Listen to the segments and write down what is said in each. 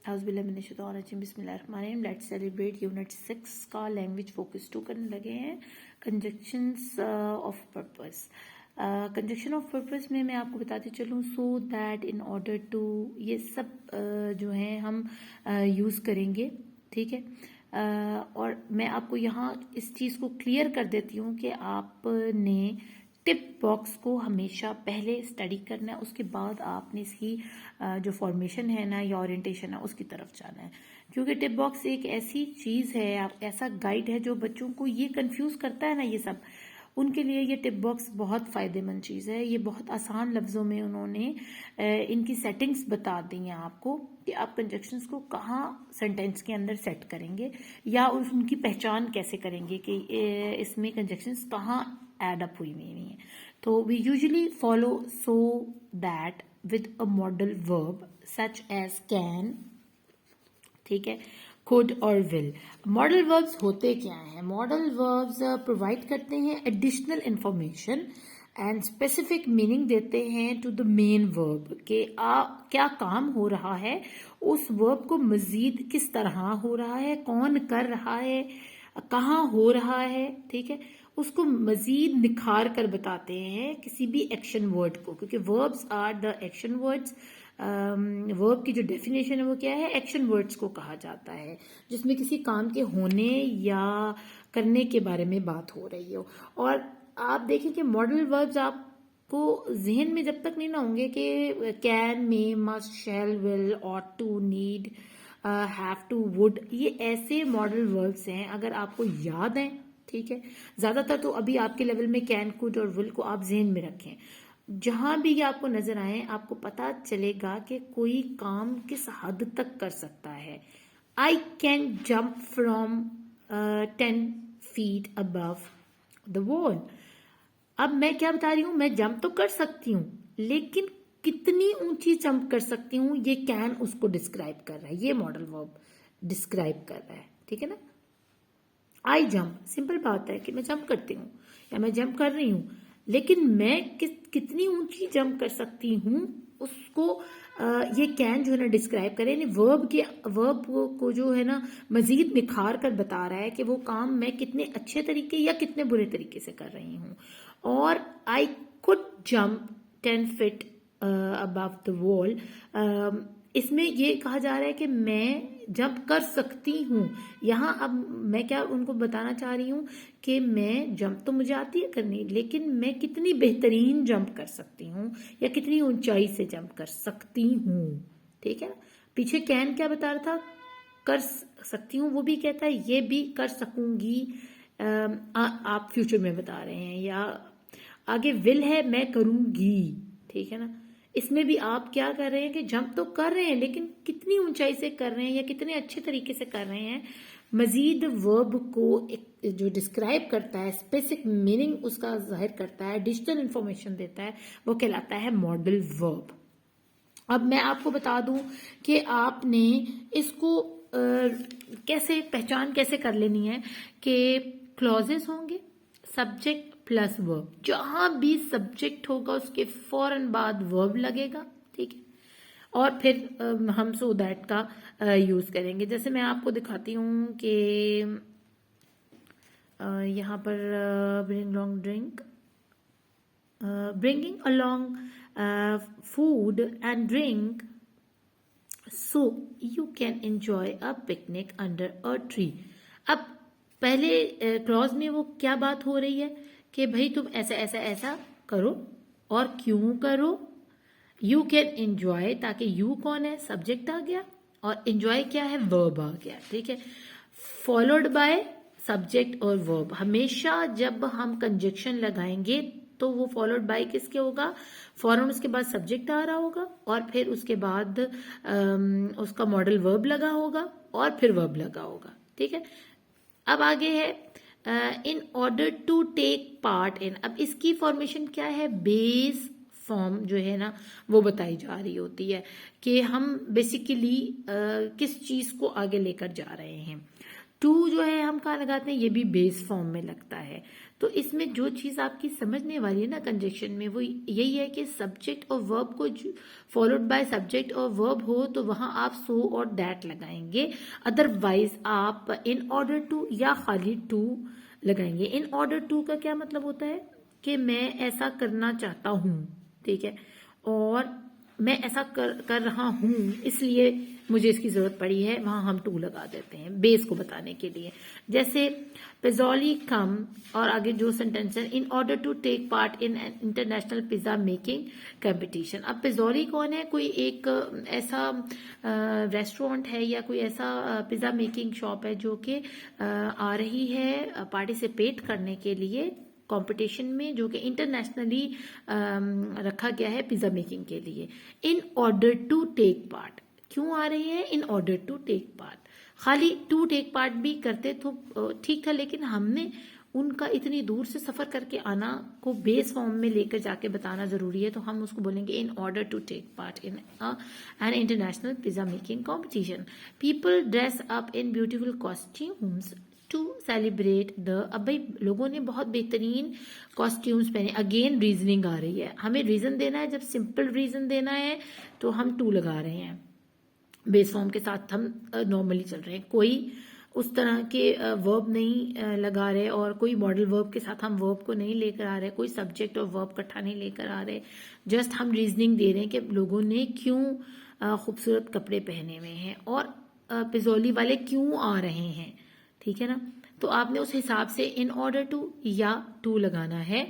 बिस्मिल्लाहिर्रहमानिर्रहीम। Let's celebrate unit 6 का language focus 2 करने लगे हैं, conjunctions of purpose. Conjunction of purpose में मैं आपको बताती चलूँ, so that, in order to, ये सब जो हैं हम यूज़ करेंगे, ठीक है। और मैं आपको यहाँ इस चीज़ को क्लियर कर देती हूँ कि आपने टिप बॉक्स को हमेशा पहले स्टडी करना है, उसके बाद आपने इसकी जो फॉर्मेशन है ना या ओरिएंटेशन है उसकी तरफ जाना है। क्योंकि टिप बॉक्स एक ऐसी चीज़ है, ऐसा गाइड है जो बच्चों को ये कंफ्यूज करता है ना, ये सब उनके लिए ये टिप बॉक्स बहुत फ़ायदेमंद चीज़ है। ये बहुत आसान लफ्ज़ों में उन्होंने इनकी सेटिंग्स बता दी हैं आपको कि आप कंजक्शंस को कहाँ सेंटेंस के अंदर सेट करेंगे या उनकी पहचान कैसे करेंगे कि इसमें कंजक्शंस कहाँ एड अप हुई हुई हैं। तो we usually follow so that with a modal verb such as can, ठीक है, could और will। मॉडल वर्ब्स होते क्या हैं? मॉडल वर्ब्स प्रोवाइड करते हैं additional information and specific meaning देते हैं टू द मेन वर्ब के क्या काम हो रहा है, उस वर्ब को मजीद किस तरह हो रहा है, कौन कर रहा है, कहाँ हो रहा है, ठीक है, उसको मजीद निखार कर बताते हैं किसी भी एक्शन वर्ड को, क्योंकि verbs are the action words. Verb की जो डेफिनेशन है वो क्या है? एक्शन वर्ड्स को कहा जाता है जिसमें किसी काम के होने या करने के बारे में बात हो रही हो। और आप देखें कि मॉडल वर्ब्स आपको जहन में जब तक नहीं ना होंगे कि can, may, must, shall, will, ought to, need, have to, would, ये ऐसे मॉडल वर्ब्स हैं, अगर आपको याद हैं, ठीक है, ज्यादातर तो अभी आपके लेवल में कैन, कुड और विल को आप जहन में रखें। जहां भी ये आपको नजर आए आपको पता चलेगा कि कोई काम किस हद तक कर सकता है। I can jump from 10 feet above the wall. अब मैं क्या बता रही हूं, मैं जंप तो कर सकती हूं, लेकिन कितनी ऊंची जंप कर सकती हूं ये कैन उसको डिस्क्राइब कर रहा है, ये मॉडल वर्ब डिस्क्राइब कर रहा है, ठीक है ना। आई जंप, सिंपल बात है कि मैं जंप करती हूँ या मैं जंप कर रही हूँ, लेकिन मैं कितनी ऊंची जंप कर सकती हूँ उसको ये कैन जो है ना डिस्क्राइब करे, यानी वर्ब को जो है ना मजीद निखार कर बता रहा है कि वो काम मैं कितने अच्छे तरीके या कितने बुरे तरीके से कर रही हूँ। और I could jump 10 feet above the wall, इसमें ये कहा जा रहा है कि मैं जंप कर सकती हूँ। यहाँ अब मैं क्या उनको बताना चाह रही हूँ कि मैं जंप तो मुझे आती है करनी, लेकिन मैं कितनी बेहतरीन जंप कर सकती हूँ या कितनी ऊंचाई से जंप कर सकती हूँ, ठीक है ना। पीछे कैन क्या बता रहा था? कर सकती हूँ, वो भी कहता है ये भी कर सकूंगी, आप फ्यूचर में बता रहे हैं। या आगे विल है, मैं करूंगी, ठीक है ना। इसमें भी आप क्या कर रहे हैं कि जंप तो कर रहे हैं, लेकिन कितनी ऊंचाई से कर रहे हैं या कितने अच्छे तरीके से कर रहे हैं, मजीद वर्ब को एक जो डिस्क्राइब करता है, स्पेसिफिक मीनिंग उसका जाहिर करता है, डिजिटल इंफॉर्मेशन देता है, वो कहलाता है मॉडल वर्ब। अब मैं आपको बता दूं कि आपने इसको कैसे पहचान कैसे कर लेनी है कि क्लॉजेस होंगे, सब्जेक्ट प्लस वर्ब, जहां भी सब्जेक्ट होगा उसके फौरन बाद वर्ब लगेगा, ठीक है, और फिर हम सो दैट का यूज करेंगे। जैसे मैं आपको दिखाती हूँ कि यहाँ पर bringing along food and drink so you can enjoy a picnic under a tree। अब पहले क्लॉज में वो क्या बात हो रही है कि भाई तुम ऐसा ऐसा ऐसा करो, और क्यों करो, यू कैन एंजॉय, ताकि यू कौन है? सब्जेक्ट आ गया, और एंजॉय क्या है? वर्ब आ गया, ठीक है, फॉलोड बाय सब्जेक्ट और वर्ब। हमेशा जब हम कंजक्शन लगाएंगे तो वो फॉलोड बाय किसके होगा? फौरन उसके बाद सब्जेक्ट आ रहा होगा और फिर उसके बाद उसका मॉडल वर्ब लगा होगा और फिर वर्ब लगा होगा, ठीक है। अब आगे है in order to take part in. अब इसकी फॉर्मेशन क्या है? बेस फॉर्म जो है ना वो बताई जा रही होती है कि हम बेसिकली किस चीज को आगे लेकर जा रहे हैं। टू जो है हम कहाँ लगाते हैं? ये भी बेस फॉर्म में लगता है। तो इसमें जो चीज आपकी समझने वाली है ना कंजक्शन में, वो यही है कि सब्जेक्ट और वर्ब को फॉलोड बाय सब्जेक्ट और वर्ब हो तो वहां आप सो और दैट लगाएंगे, अदरवाइज आप इन ऑर्डर टू या खाली टू लगाएंगे। इन ऑर्डर टू का क्या मतलब होता है कि मैं ऐसा करना चाहता हूं, ठीक है, और मैं ऐसा कर रहा हूं इसलिए मुझे इसकी जरूरत पड़ी है, वहां हम टू लगा देते हैं बेस को बताने के लिए। जैसे पिज़ोली कम और आगे जो सेंटेंस है, in order to take part in international pizza making competition. अब पिज़ोली कौन है? कोई एक ऐसा रेस्टोरेंट है या कोई ऐसा पिज्जा मेकिंग शॉप है जो कि आ रही है पार्टिसिपेट करने के लिए कंपटीशन में, जो कि इंटरनेशनली रखा गया है पिज्जा मेकिंग के लिए। In order to take part, क्यों आ रही है? In order to take part. खाली टू टेक पार्ट भी करते तो ठीक था, लेकिन हमने उनका इतनी दूर से सफर करके आना को बेस फॉर्म में लेकर जाके बताना जरूरी है, तो हम उसको बोलेंगे in order to take part in an international pizza making competition. People dress up in beautiful costumes to celebrate the. अब भाई लोगों ने बहुत बेहतरीन कॉस्ट्यूम्स पहने, अगेन रीजनिंग आ रही है, हमें रीजन देना है। जब सिंपल रीजन देना है तो हम टू लगा रहे हैं, बेस फॉर्म के साथ हम नॉर्मली चल रहे हैं, कोई उस तरह के वर्ब नहीं लगा रहे और कोई मॉडल वर्ब के साथ हम वर्ब को नहीं लेकर आ रहे, कोई सब्जेक्ट और वर्ब इकट्ठा नहीं लेकर आ रहे। जस्ट हम रीजनिंग दे रहे हैं कि लोगों ने क्यों खूबसूरत कपड़े पहने हुए हैं और पिज़ोली वाले क्यों आ रहे हैं, ठीक है ना। तो आपने उस हिसाब से इन ऑर्डर टू या टू लगाना है,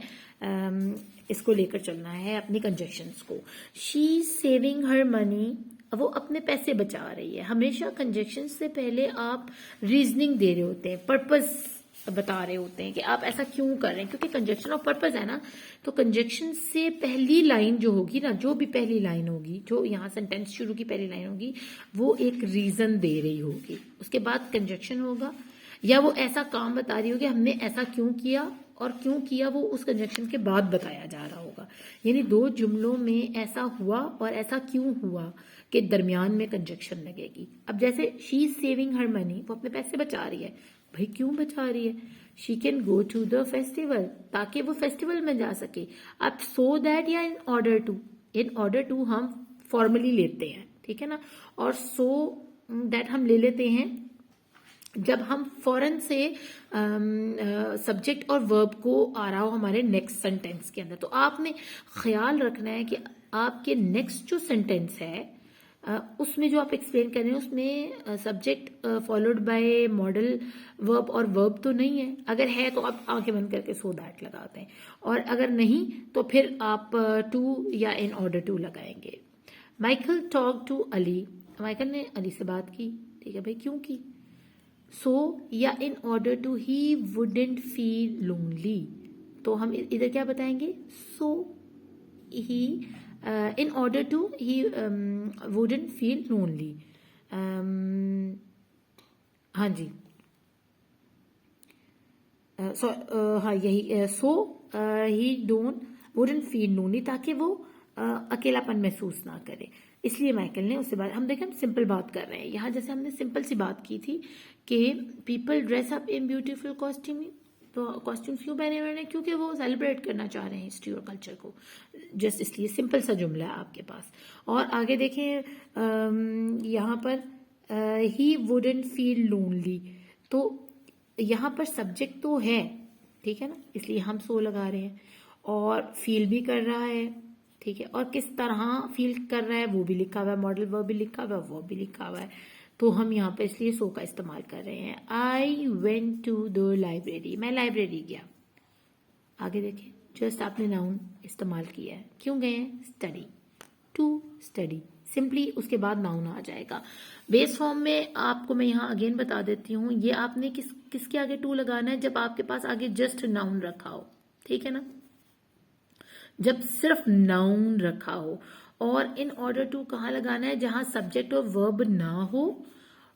इसको लेकर चलना है अपनी कंजक्शंस को। शी सेविंग हर मनी, वो अपने पैसे बचा रही है। हमेशा कंजक्शन से पहले आप रीजनिंग दे रहे होते हैं, पर्पस बता रहे होते हैं कि आप ऐसा क्यों कर रहे हैं, क्योंकि कंजक्शन ऑफ पर्पस है ना। तो कंजक्शन से पहली लाइन जो होगी ना, जो भी पहली लाइन होगी, जो यहाँ सेंटेंस शुरू की पहली लाइन होगी, वो एक रीजन दे रही होगी, उसके बाद कंजक्शन होगा, या वो ऐसा काम बता रही होगी हमने ऐसा क्यों किया, और क्यों किया वो उस कंजक्शन के बाद बताया जा रहा होगा। यानी दो जुमलों में ऐसा हुआ और ऐसा क्यों हुआ के दरमियान में कंजक्शन लगेगी। अब जैसे she is saving her money, वो अपने पैसे बचा रही है, भाई क्यों बचा रही है? She can go to the festival, ताकि वो फेस्टिवल में जा सके। अब सो दैट या in order to, in order to हम फॉर्मली लेते हैं, ठीक है ना, और सो दैट हम ले लेते हैं जब हम फौरन से सब्जेक्ट और वर्ब को आ रहा हो हमारे नेक्स्ट सेंटेंस के अंदर। तो आपने ख्याल रखना है कि आपके नेक्स्ट जो सेंटेंस है उसमें जो आप एक्सप्लेन कर रहे हैं उसमें subject followed by model verb और वर्ब तो नहीं है। अगर है तो आप आंखें बंद करके सो दैट लगाते हैं, और अगर नहीं तो फिर आप टू या इन ऑर्डर टू लगाएंगे। Michael talk to Ali, Michael ने अली से बात की, ठीक है भाई, क्यों की? सो या in order to he wouldn't feel lonely, तो हम इधर क्या बताएंगे? So he in order to he wouldn't feel lonely. हाँ जी, हाँ यही, so he don't wouldn't feel lonely, ताकि वो अकेलापन महसूस ना करे, इसलिए माइकल ने उससे बात। हम देखें हम सिंपल बात कर रहे हैं यहाँ, जैसे हमने सिंपल सी बात की थी कि people dress up in beautiful costume, तो कॉस्ट्यूम्स क्यों पहने हुए हैं? क्योंकि वो सेलिब्रेट करना चाह रहे हैं हिस्ट्री और कल्चर को, जस्ट इसलिए। सिंपल सा जुमला है आपके पास। और आगे देखें यहाँ पर ही वुडेंट फील लोनली, तो यहाँ पर सब्जेक्ट तो है, ठीक है ना, इसलिए हम सो लगा रहे हैं, और फील भी कर रहा है, ठीक है, और किस तरह फील कर रहा है वो भी लिखा हुआ है, मॉडल वर्ब भी लिखा हुआ है, वो भी लिखा हुआ है, तो हम यहाँ पे इसलिए सो का इस्तेमाल कर रहे हैं। I went to the library, मैं लाइब्रेरी गया। आगे देखिए, जस्ट आपने नाउन इस्तेमाल किया है, क्यों गए हैं? स्टडी, टू स्टडी, सिंपली उसके बाद नाउन आ जाएगा। बेस फॉर्म में आपको मैं यहाँ अगेन बता देती हूँ, ये आपने किसके आगे टू लगाना है? जब आपके पास आगे जस्ट नाउन रखा हो, ठीक है ना, जब सिर्फ नाउन रखा हो। और इन ऑर्डर टू कहाँ लगाना है? जहां सब्जेक्ट और वर्ब ना हो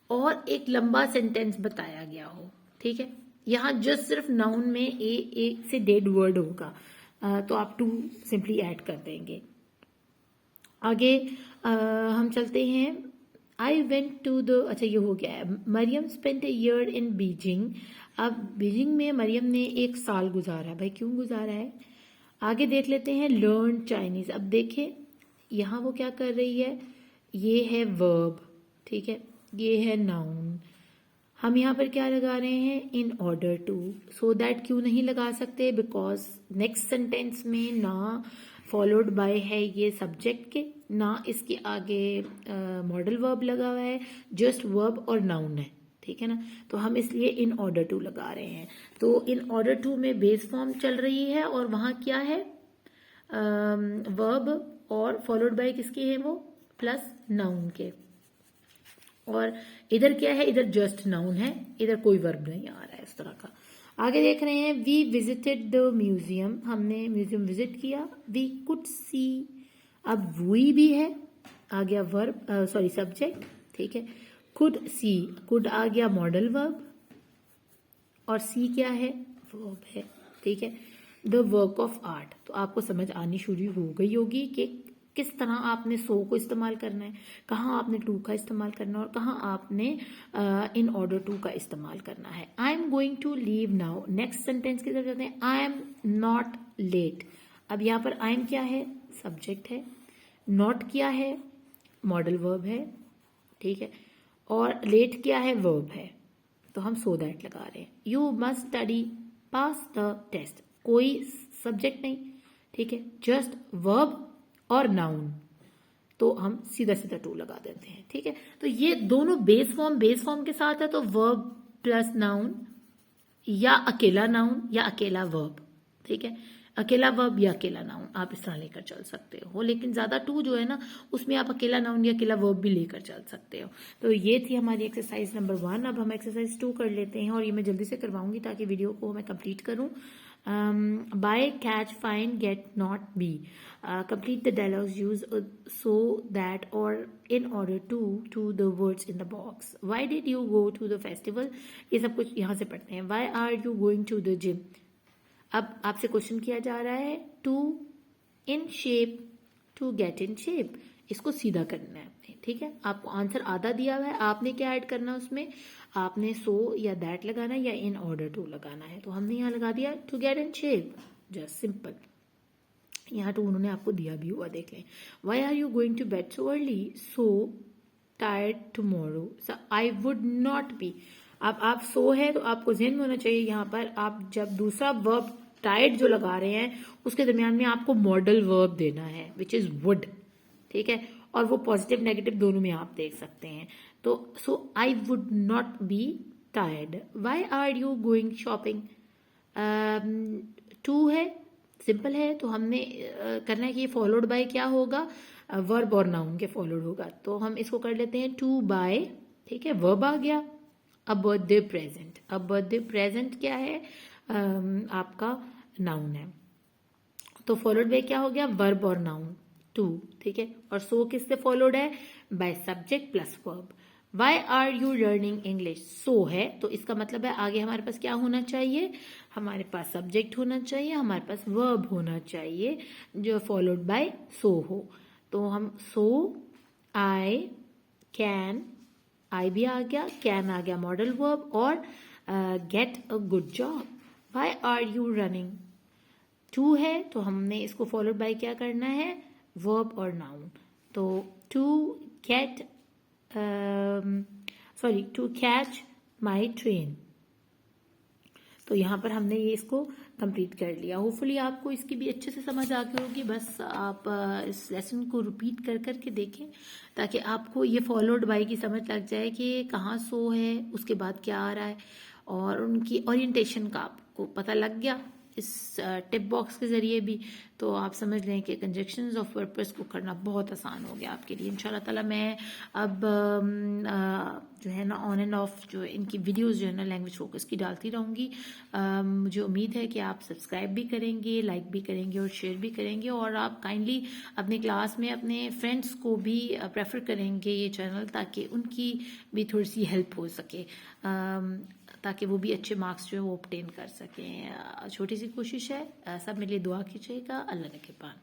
और एक लंबा सेंटेंस बताया गया हो, ठीक है। यहाँ जस्ट सिर्फ नाउन में एक से डेड वर्ड होगा, तो आप टू सिंपली ऐड कर देंगे। आगे हम चलते हैं आई वेंट टू द, अच्छा ये हो गया है। Maryam spent a year in Beijing. अब बीजिंग में मरियम ने 1 साल गुजारा। भाई क्यों गुजारा है? आगे देख लेते हैं, लर्न चाइनीज। अब देखें यहाँ वो क्या कर रही है, ये है वर्ब, ठीक है, ये है नाउन। हम यहाँ पर क्या लगा रहे हैं, in order to. So that क्यों नहीं लगा सकते, बिकॉज नेक्स्ट सेंटेंस में ना फॉलोड बाय है ये सब्जेक्ट के, ना इसके आगे मॉडल वर्ब लगा हुआ है, जस्ट वर्ब और नाउन है, ठीक है ना। तो हम इसलिए इन ऑर्डर टू लगा रहे हैं। तो इन ऑर्डर टू में बेस फॉर्म चल रही है और वहाँ क्या है, वर्ब और फॉलोड बाय किसके हैं वो, प्लस नाउन के। और इधर क्या है, इधर जस्ट नाउन है, इधर कोई वर्ब नहीं आ रहा है इस तरह का। आगे देख रहे हैं, वी विजिटेड द म्यूजियम, हमने म्यूजियम विजिट किया। वी कुड सी, अब वी भी है, आ गया वर्ब, सॉरी सब्जेक्ट, ठीक है। कुड सी, कुड आ गया मॉडल वर्ब और सी क्या है, वर्ब है, ठीक है। द वर्क ऑफ आर्ट, तो आपको समझ आनी शुरू हो गई होगी कि किस तरह आपने सो को इस्तेमाल करना है, कहाँ आपने टू का इस्तेमाल करना है और कहाँ आपने इन ऑर्डर टू का इस्तेमाल करना है। I am going to leave now, next sentence की तरफ जाते हैं। I am not late. अब यहाँ पर आई एम क्या है, सब्जेक्ट है, नॉट क्या है, मॉडल वर्ब है, ठीक है, और लेट क्या है, वर्ब है। तो हम सो दैट लगा रहे हैं। You must study pass the test, कोई सब्जेक्ट नहीं, ठीक है, जस्ट वर्ब और नाउन। तो हम सीधा सीधा टू लगा देते हैं, ठीक है। तो ये दोनों बेस फॉर्म के साथ है, तो वर्ब प्लस नाउन या अकेला नाउन या अकेला वर्ब, ठीक है, अकेला वर्ब या अकेला नाउन आप इस तरह लेकर चल सकते हो। लेकिन ज्यादा टू जो है ना, उसमें आप अकेला नाउन या अकेला वर्ब भी लेकर चल सकते हो। तो ये थी हमारी एक्सरसाइज नंबर 1। अब हम एक्सरसाइज 2 कर लेते हैं और ये मैं जल्दी से करवाऊंगी ताकि वीडियो को मैं कंप्लीट करूं। Buy, catch, find, get, not, be. Complete the dialogues used so that or in order to the words in the box. Why did you go to the festival? ये सब कुछ यहाँ से पढ़ते हैं। Why are you going to the gym? अब आपसे question किया जा रहा है, to in shape, to get in shape, इसको सीधा करना है आपने, ठीक है। आपको आंसर आधा दिया हुआ है, आपने क्या ऐड करना है उसमें, आपने सो या दैट लगाना है या इन ऑर्डर टू लगाना है। तो हमने यहाँ लगा दिया to get in shape, just simple. यहाँ टू उन्होंने आपको दिया भी हुआ, देख लें। Why are you going to bed so early, so tired tomorrow, I would not be. अब आप सो है तो आपको ध्यान में होना चाहिए, यहाँ पर आप जब दूसरा वर्ब टायर्ड जो लगा रहे हैं उसके दरमियान में आपको मॉडल वर्ब देना है, विच इज वुड, ठीक है। और वो पॉजिटिव नेगेटिव दोनों में आप देख सकते हैं। तो so I would not be tired. Why are you going shopping, टू है, सिंपल है, तो हमने करना है कि ये फॉलोड बाय क्या होगा, वर्ब और नाउन के फॉलोड होगा। तो हम इसको कर लेते हैं टू बाय, ठीक है, वर्ब आ गया। अब बर्थडे प्रेजेंट, अब बर्थडे प्रेजेंट क्या है, आपका नाउन है, तो फॉलोड बाय क्या हो गया, वर्ब और नाउन, टू, ठीक है। और सो किससे फॉलोड है, by subject plus verb. Why are you learning English, so है तो इसका मतलब है आगे हमारे पास क्या होना चाहिए, हमारे पास सब्जेक्ट होना चाहिए, हमारे पास वर्ब होना चाहिए जो फॉलोड बाय सो हो। तो हम सो, आई कैन, आई भी आ गया, कैन आ गया मॉडल वर्ब, और get a good job. Why are you running, to है तो हमने इसको फॉलोड बाय क्या करना है, वर्ब और नाउन। तो to get, sorry to catch my train. तो यहाँ पर हमने ये इसको कंप्लीट कर लिया। होपफुली आपको इसकी भी अच्छे से समझ आ गई होगी। बस आप इस लेसन को रिपीट कर करके देखें ताकि आपको ये फॉलोड बाय की समझ लग जाए कि कहाँ सो है, उसके बाद क्या आ रहा है, और उनकी ओरिएंटेशन का आपको पता लग गया इस टिप बॉक्स के जरिए भी। तो आप समझ लें कि कंजक्शंस ऑफ पर्पस को करना बहुत आसान हो गया आपके लिए। इंशाल्लाह ताला मैं अब जो है ना ऑन एंड ऑफ जो इनकी वीडियोस जो है ना लैंग्वेज फोकस की डालती रहूँगी। मुझे उम्मीद है कि आप सब्सक्राइब भी करेंगे, लाइक भी करेंगे और शेयर भी करेंगे, और आप काइंडली अपने क्लास में अपने फ्रेंड्स को भी प्रेफर करेंगे ये चैनल, ताकि उनकी भी थोड़ी सी हेल्प हो सके, ताकि वो भी अच्छे मार्क्स जो है वो ऑब्टेन कर सकें। छोटी सी कोशिश है, सब मेरे लिए दुआ कीजिएगा। अल्लाह ने के पान।